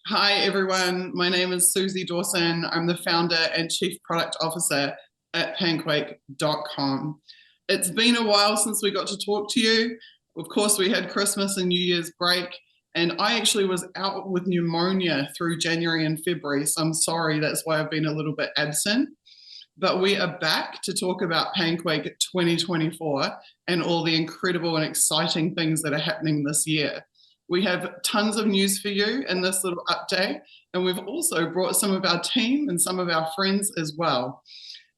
Hi, everyone. My name is Suzie Dawson. I'm the founder and chief product officer at panquake.com. It's been a while since we got to talk to you. Of course, we had Christmas and New Year's break, and I actually was out with pneumonia through January and February. So I'm sorry, that's why I've been a little bit absent. But we are back to talk about Panquake 2024 and all the incredible and exciting things that are happening this year. We have tons of news for you in this little update, and we've also brought some of our team and some of our friends as well.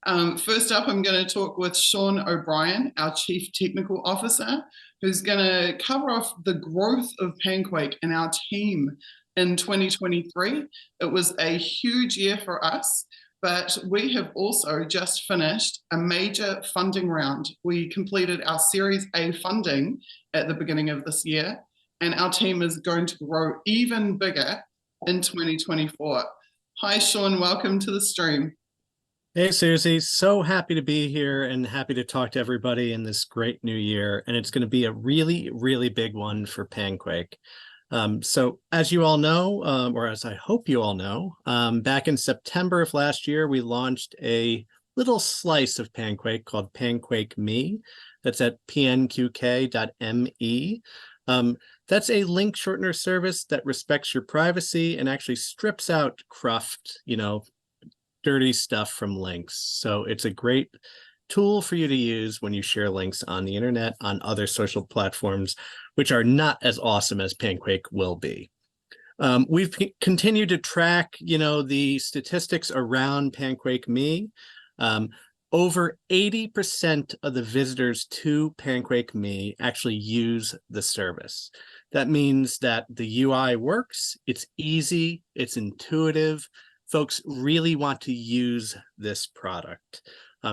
First up, I'm going to talk with Sean O'Brien, our Chief Technical Officer, who's going to cover off the growth of Panquake and our team in 2023. It was a huge year for us, but we have also just finished a major funding round. We completed our Series A funding at the beginning of this year, and our team is going to grow even bigger in 2024. Hi, Sean. Welcome to the stream. Hey, Susie. So happy to be here and happy to talk to everybody in this great new year. And it's going to be a really, really big one for Panquake. So as you all know, or as I hope you all know, back in September of last year, we launched a little slice of Panquake called Panquake Me. That's at pnqk.me. That's a link shortener service that respects your privacy and actually strips out cruft, dirty stuff from links. So it's a great tool for you to use when you share links on the internet, on other social platforms, which are not as awesome as Panquake will be. We've continued to track, the statistics around Panquake Me. Over 80% of the visitors to Panquake Me actually use the service. That means that the UI works, it's easy, it's intuitive. Folks really want to use this product.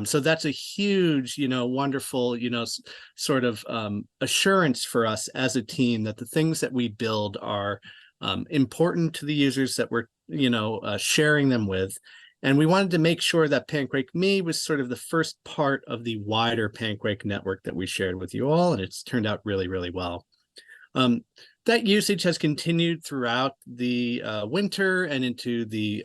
So that's a huge, wonderful, sort of assurance for us as a team that the things that we build are important to the users that we're, sharing them with. And we wanted to make sure that Panquake Me was sort of the first part of the wider Panquake network that we shared with you all, and it's turned out really, really well. That usage has continued throughout the winter and into the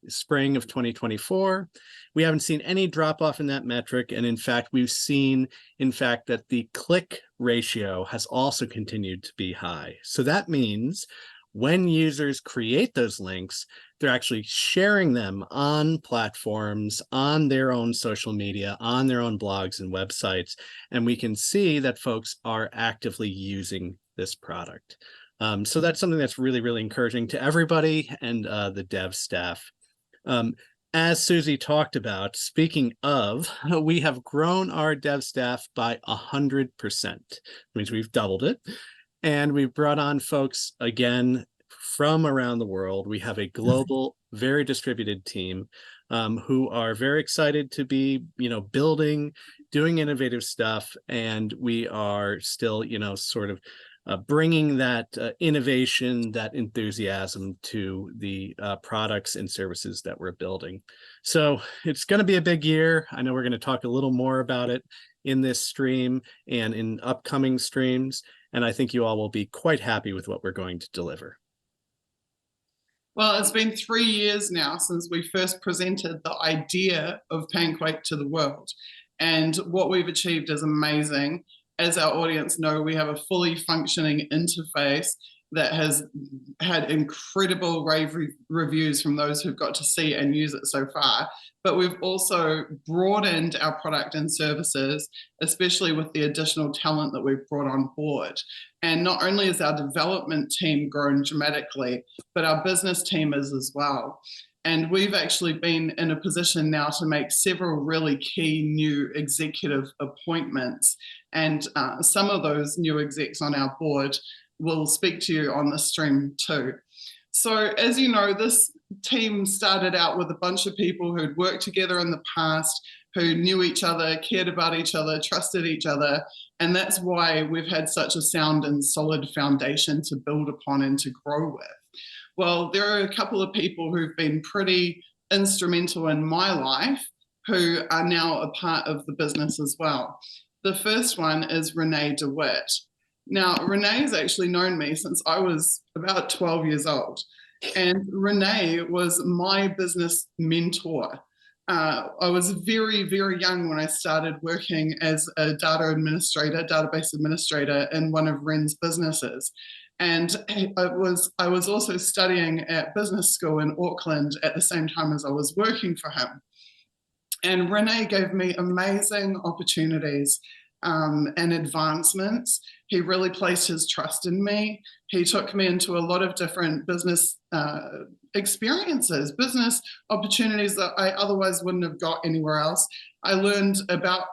spring of 2024. We haven't seen any drop off in that metric. And in fact, we've seen, that the click ratio has also continued to be high. So that means when users create those links, they're actually sharing them on platforms, on their own social media, on their own blogs and websites. And we can see that folks are actively using this product. So that's something that's really, really encouraging to everybody and the dev staff. As Susie talked about, speaking of, we have grown our dev staff by 100%. That means we've doubled it. And we've brought on folks, again, from around the world. We have a global, very distributed team who are very excited to be, building, doing innovative stuff. And we are still, sort of bringing that innovation, that enthusiasm to the products and services that we're building. So it's going to be a big year. I know we're going to talk a little more about it in this stream and in upcoming streams. And I think you all will be quite happy with what we're going to deliver. Well, it's been 3 years now since we first presented the idea of Panquake to the world. And what we've achieved is amazing. As our audience know, we have a fully functioning interface that has had incredible rave reviews from those who've got to see and use it so far. But we've also broadened our product and services, especially with the additional talent that we've brought on board. And not only has our development team grown dramatically, but our business team is as well. And we've actually been in a position now to make several really key new executive appointments. And some of those new execs on our board will speak to you on the stream too. So as you know, this team started out with a bunch of people who'd worked together in the past, who knew each other, cared about each other, trusted each other. And that's why we've had such a sound and solid foundation to build upon and to grow with. Well, there are a couple of people who've been pretty instrumental in my life who are now a part of the business as well. The first one is Renee DeWitt. Now, Renee's actually known me since I was about 12 years old. And Renee was my business mentor. I was very, very young when I started working as a data administrator, database administrator in one of Ren's businesses. And I was also studying at business school in Auckland at the same time as I was working for him. And Renee gave me amazing opportunities and advancements. He really placed his trust in me. He took me into a lot of different business experiences, business opportunities that I otherwise wouldn't have got anywhere else. I learned about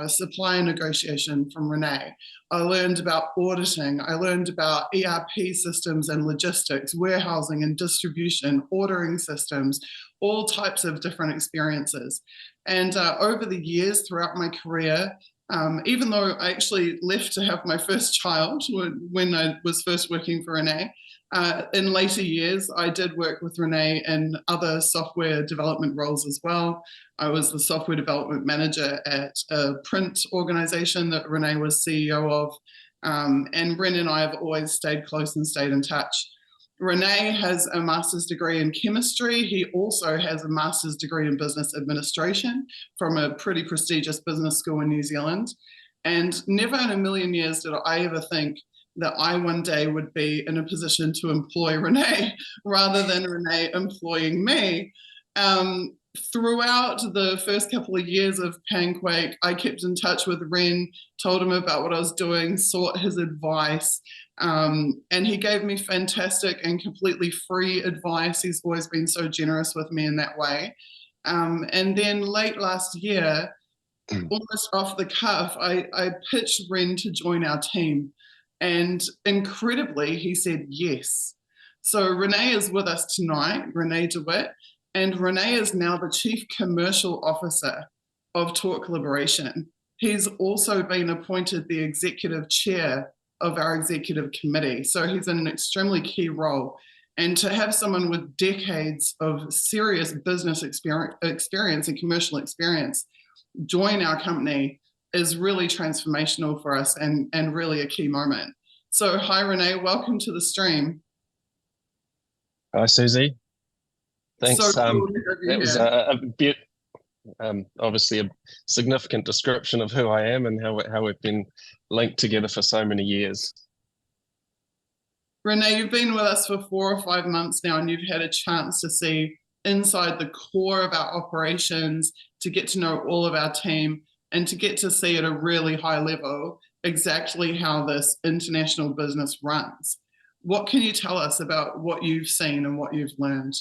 supply negotiation from Renee. I learned about auditing. I learned about ERP systems and logistics, warehousing and distribution, ordering systems, all types of different experiences. And over the years throughout my career, even though I actually left to have my first child when I was first working for Renee, in later years, I did work with Renee in other software development roles as well. I was the software development manager at a print organization that Renee was CEO of. And Ren and I have always stayed close and stayed in touch. Renee has a master's degree in chemistry. He also has a master's degree in business administration from a pretty prestigious business school in New Zealand. And never in a million years did I ever think that I one day would be in a position to employ Renee rather than Renee employing me. Throughout the first couple of years of Panquake, I kept in touch with Ren, told him about what I was doing, sought his advice, and he gave me fantastic and completely free advice. He's always been so generous with me in that way. And then late last year, almost off the cuff, I pitched Ren to join our team. And incredibly, he said yes. So Renee is with us tonight, Renee DeWitt, and Renee is now the Chief Commercial Officer of Talk Liberation. He's also been appointed the Executive Chair of our Executive Committee. So he's in an extremely key role. And to have someone with decades of serious business experience and commercial experience join our company is really transformational for us and really a key moment. So hi, Renee, welcome to the stream. Hi, Suzie. Thanks. So cool to have you that was here. a bit, obviously a significant description of who I am and how we've been linked together for so many years. Renee, you've been with us for 4 or 5 months now, and you've had a chance to see inside the core of our operations, to get to know all of our team, and to get to see at a really high level exactly how this international business runs. What can you tell us about what you've seen and what you've learned?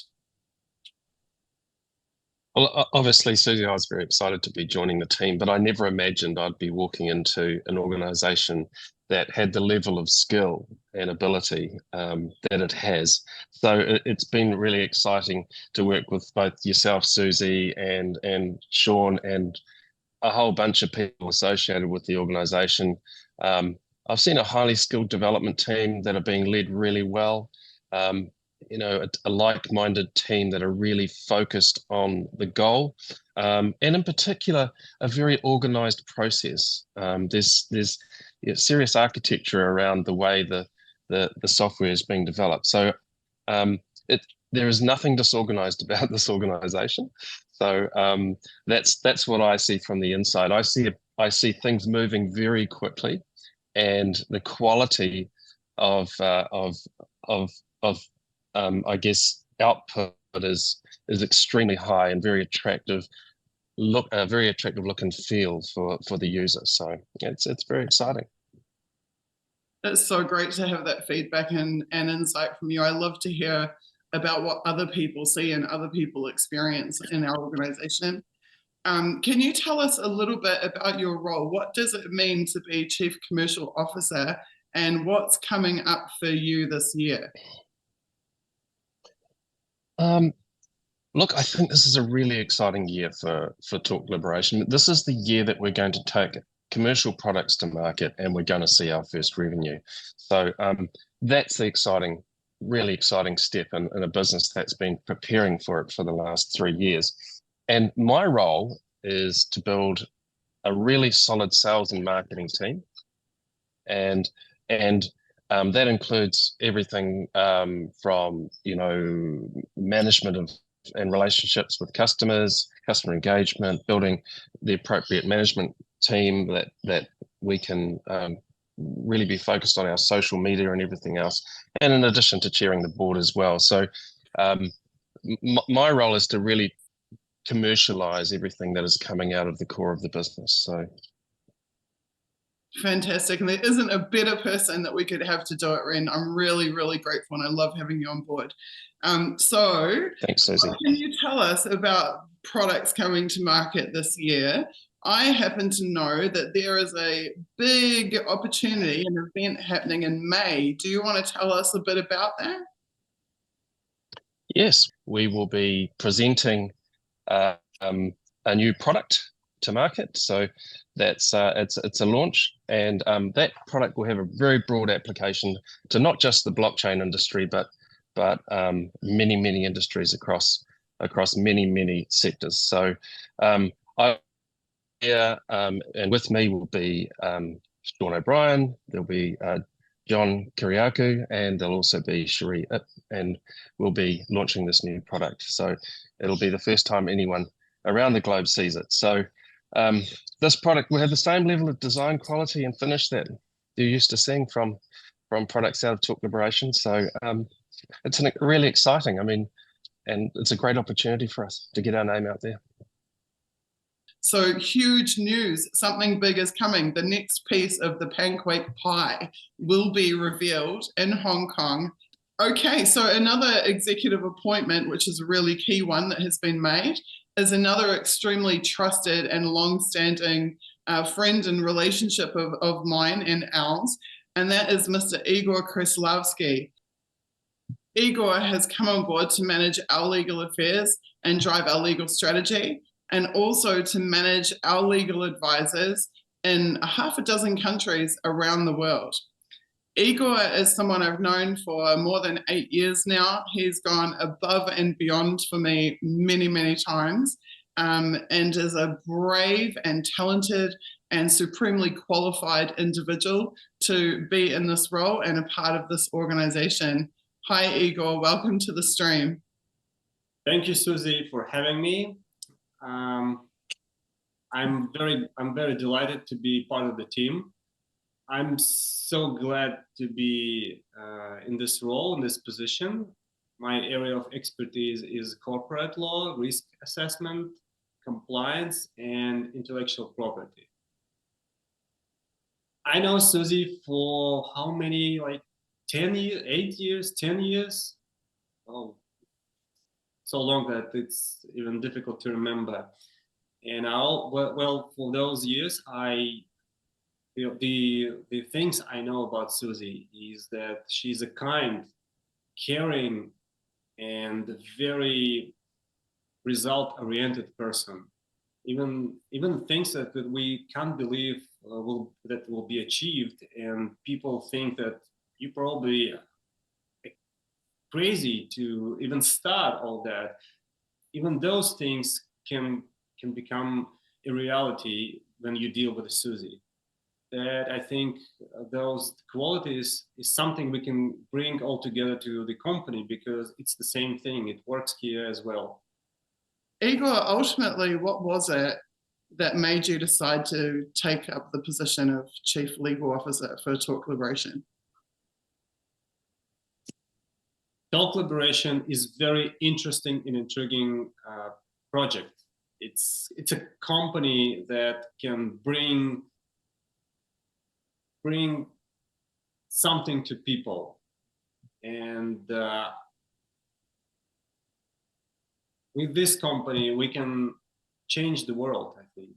Well, obviously, Suzie, I was very excited to be joining the team, but I never imagined I'd be walking into an organization that had the level of skill and ability that it has. So it's been really exciting to work with both yourself, Suzie, and Sean, and a whole bunch of people associated with the organization. I've seen a highly skilled development team that are being led really well. A like-minded team that are really focused on the goal, and in particular, a very organized process. There's serious architecture around the way the software is being developed. So there is nothing disorganized about this organization. So that's what I see from the inside. I see things moving very quickly, and the quality of I guess output is extremely high and very attractive look and feel for the user. So it's very exciting. It's so great to have that feedback and insight from you. I love to hear about what other people see and other people experience in our organization. Can you tell us a little bit about your role? What does it mean to be Chief Commercial Officer, and what's coming up for you this year? Look, I think this is a really exciting year for Talk Liberation. This is the year that we're going to take commercial products to market, and we're going to see our first revenue. So that's the really exciting step in a business that's been preparing for it for the last 3 years. And my role is to build a really solid sales and marketing team, and That includes everything from, management of and relationships with customers, customer engagement, building the appropriate management team that we can really be focused on our social media and everything else. And in addition to chairing the board as well. So my role is to really commercialize everything that is coming out of the core of the business. So fantastic. And there isn't a better person that we could have to do it, Ren. I'm really, really grateful, and I love having you on board. So thanks, Suzie. what can you tell us about products coming to market this year? I happen to know that there is a big opportunity, an event happening in May. Do you want to tell us a bit about that? Yes, we will be presenting a new product to market. So that's it's a launch, and that product will have a very broad application to not just the blockchain industry, but many industries across many sectors. So and with me will be Sean O'Brien. There'll be John Kiriakou, and there'll also be Cherie Ip, and we'll be launching this new product. So it'll be the first time anyone around the globe sees it. So this product will have the same level of design quality and finish that you're used to seeing from products out of Talk Liberation. So it's really exciting. I mean, and it's a great opportunity for us to get our name out there. So huge news, something big is coming. The next piece of the pancake pie will be revealed in Hong Kong. Okay, so another executive appointment, which is a really key one that has been made, is another extremely trusted and long-standing friend and relationship of mine and ours, and that is Mr. Igor Krislavsky. Igor has come on board to manage our legal affairs and drive our legal strategy, and also to manage our legal advisors in half a dozen countries around the world. Igor is someone I've known for more than 8 years now. He's gone above and beyond for me many times, and is a brave and talented and supremely qualified individual to be in this role and a part of this organization. Hi, Igor. Welcome to the stream. Thank you, Suzie, for having me. I'm very delighted to be part of the team. I'm so glad to be in this role, in this position. My area of expertise is corporate law, risk assessment, compliance, and intellectual property. I know Suzie for how many, like 10 years, 8 years, 10 years? Oh, so long that it's even difficult to remember. And well, for those years, the things I know about Suzie is that she's a kind, caring, and very result-oriented person. Even things that we can't believe will be achieved, and people think that you probably crazy to even start all that. Even those things can become a reality when you deal with a Suzie. That I think those qualities is something we can bring all together to the company, because it's the same thing. It works here as well. Igor, ultimately, what was it that made you decide to take up the position of Chief Legal Officer for Talk Liberation? Talk Liberation is very interesting and intriguing project. It's a company that can bring something to people, and with this company we can change the world, I think.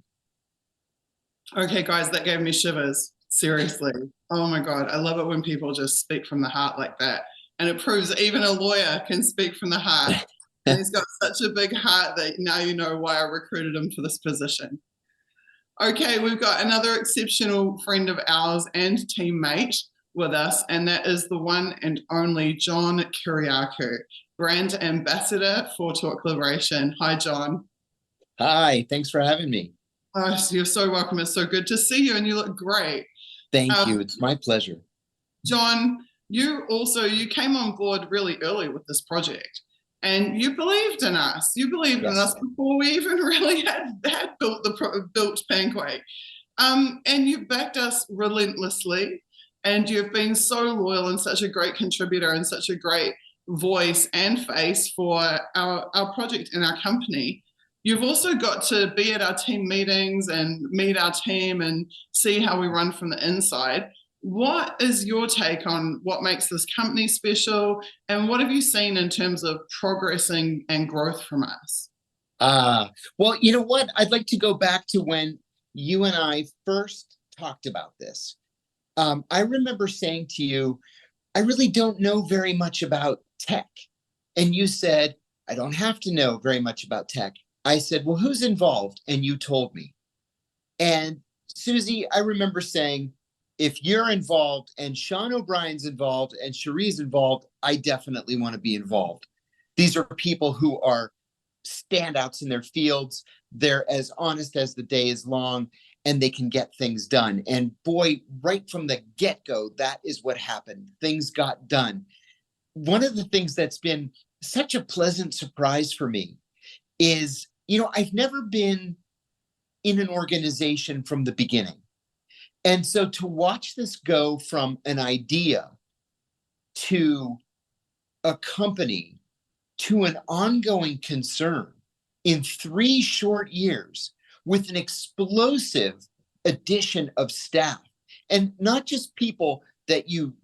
Okay, guys, that gave me shivers. Seriously. Oh my God, I love it when people just speak from the heart like that. And it proves even a lawyer can speak from the heart. And he's got such a big heart that now you know why I recruited him for this position. Okay, we've got another exceptional friend of ours and teammate with us, and that is the one and only John Kiriakou, brand ambassador for Talk Liberation. Hi, John. Hi, thanks for having me. Oh, you're so welcome. It's so good to see you, and you look great. Thank you. It's my pleasure. John, you came on board really early with this project, and you believed in us. You believed in us Yes. before we even really had built Panquake. And you've backed us relentlessly, and you've been so loyal and such a great contributor and such a great voice and face for our project and our company. You've also got to be at our team meetings and meet our team and see how we run from the inside. What is your take on what makes this company special, and what have you seen in terms of progressing and growth from us? Well, you know what? I'd like to go back to when you and I first talked about this. I remember saying to you, I really don't know very much about tech. And you said, I don't have to know very much about tech. I said, well, who's involved? And you told me. And Suzie, I remember saying, if you're involved and Sean O'Brien's involved and Cherie's involved, I definitely want to be involved. These are people who are standouts in their fields. They're as honest as the day is long, and they can get things done. And boy, right from the get-go, that is what happened. Things got done. One of the things that's been such a pleasant surprise for me is, I've never been in an organization from the beginning. And so to watch this go from an idea to a company to an ongoing concern in 3 short years with an explosive addition of staff, and not just people that you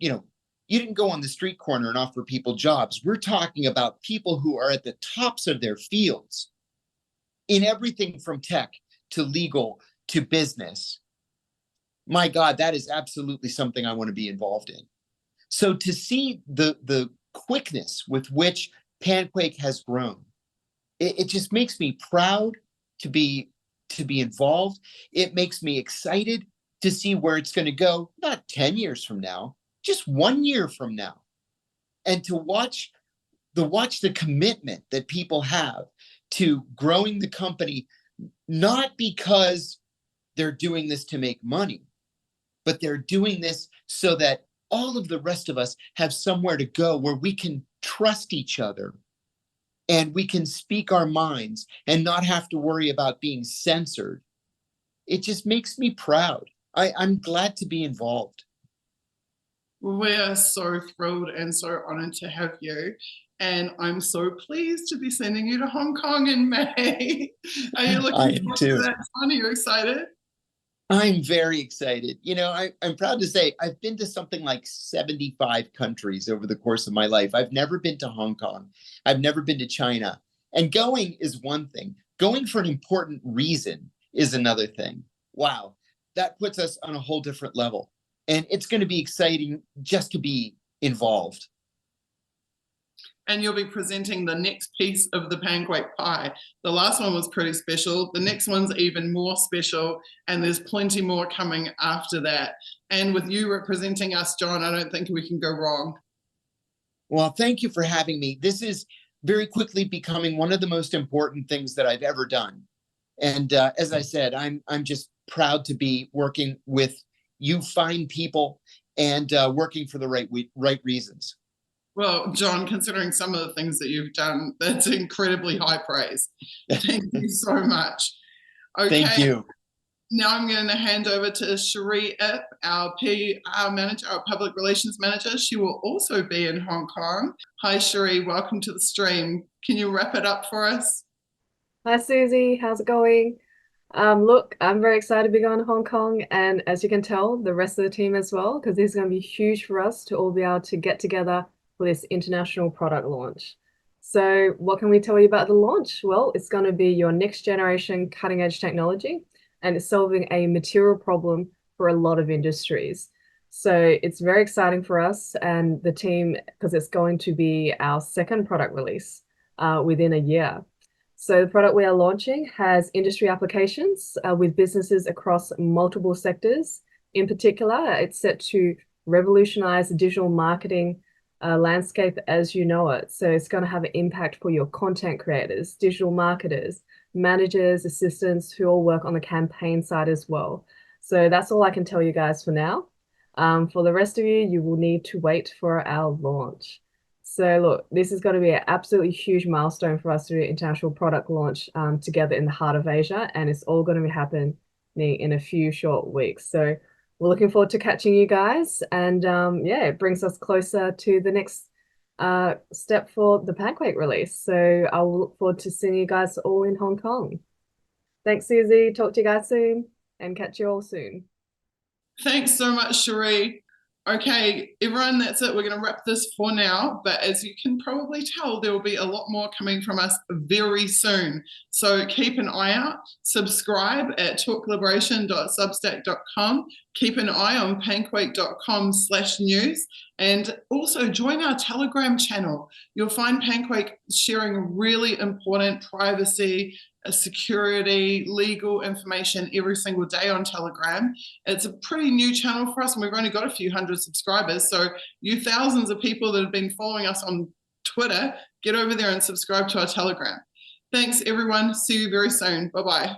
didn't go on the street corner and offer people jobs. We're talking about people who are at the tops of their fields in everything from tech to legal to business. My God, that is absolutely something I want to be involved in. So to see the quickness with which Panquake has grown, it just makes me proud to be involved. It makes me excited to see where it's going to go, not 10 years from now, just 1 year from now. And to watch the commitment that people have to growing the company, not because they're doing this to make money, but they're doing this so that all of the rest of us have somewhere to go where we can trust each other and we can speak our minds and not have to worry about being censored. It just makes me proud. I'm glad to be involved. We are so thrilled and so honored to have you. And I'm so pleased to be sending you to Hong Kong in May. Are you looking forward to that, John? Are you excited? I'm very excited. I'm proud to say I've been to something like 75 countries over the course of my life. I've never been to Hong Kong. I've never been to China. And going is one thing. Going for an important reason is another thing. Wow, that puts us on a whole different level. And it's going to be exciting just to be involved. And you'll be presenting the next piece of the pancake pie. The last one was pretty special. The next one's even more special, and there's plenty more coming after that. And with you representing us, John, I don't think we can go wrong. Well, thank you for having me. This is very quickly becoming one of the most important things that I've ever done. And as I said, I'm just proud to be working with you fine people and working for the right reasons. Well, John, considering some of the things that you've done, that's incredibly high praise. Thank you so much. Okay. Thank you. Now I'm going to hand over to Cherie Ip, our PR manager, our public relations manager. She will also be in Hong Kong. Hi, Cherie. Welcome to the stream. Can you wrap it up for us? Hi, Suzie. How's it going? Look, I'm very excited to be going to Hong Kong, and as you can tell, the rest of the team as well, because this is going to be huge for us to all be able to get together for this international product launch. So what can we tell you about the launch? Well, it's going to be your next generation cutting edge technology, and it's solving a material problem for a lot of industries. So it's very exciting for us and the team because it's going to be our second product release within a year. So the product we are launching has industry applications with businesses across multiple sectors. In particular, it's set to revolutionize the digital marketing landscape as you know it. So it's going to have an impact for your content creators, digital marketers, managers, assistants who all work on the campaign side as well. So that's all I can tell you guys for now. For the rest of you, you will need to wait for our launch. So look, this is going to be an absolutely huge milestone for us to do an international product launch together in the heart of Asia, and it's all going to be happening in a few short weeks. So we're looking forward to catching you guys, and yeah, it brings us closer to the next step for the Panquake release. So I'll look forward to seeing you guys all in Hong Kong. Thanks, Suzie. Talk to you guys soon, and catch you all soon. Thanks so much, Cherie. Okay, everyone, that's it. We're going to wrap this for now. But as you can probably tell, there will be a lot more coming from us very soon. So keep an eye out. Subscribe at talkliberation.substack.com. Keep an eye on panquake.com/news. And also join our Telegram channel. You'll find Panquake sharing really important privacy, security, legal information every single day on Telegram. It's a pretty new channel for us, and we've only got a few hundred subscribers. So you thousands of people that have been following us on Twitter, get over there and subscribe to our Telegram. Thanks, everyone. See you very soon. Bye-bye.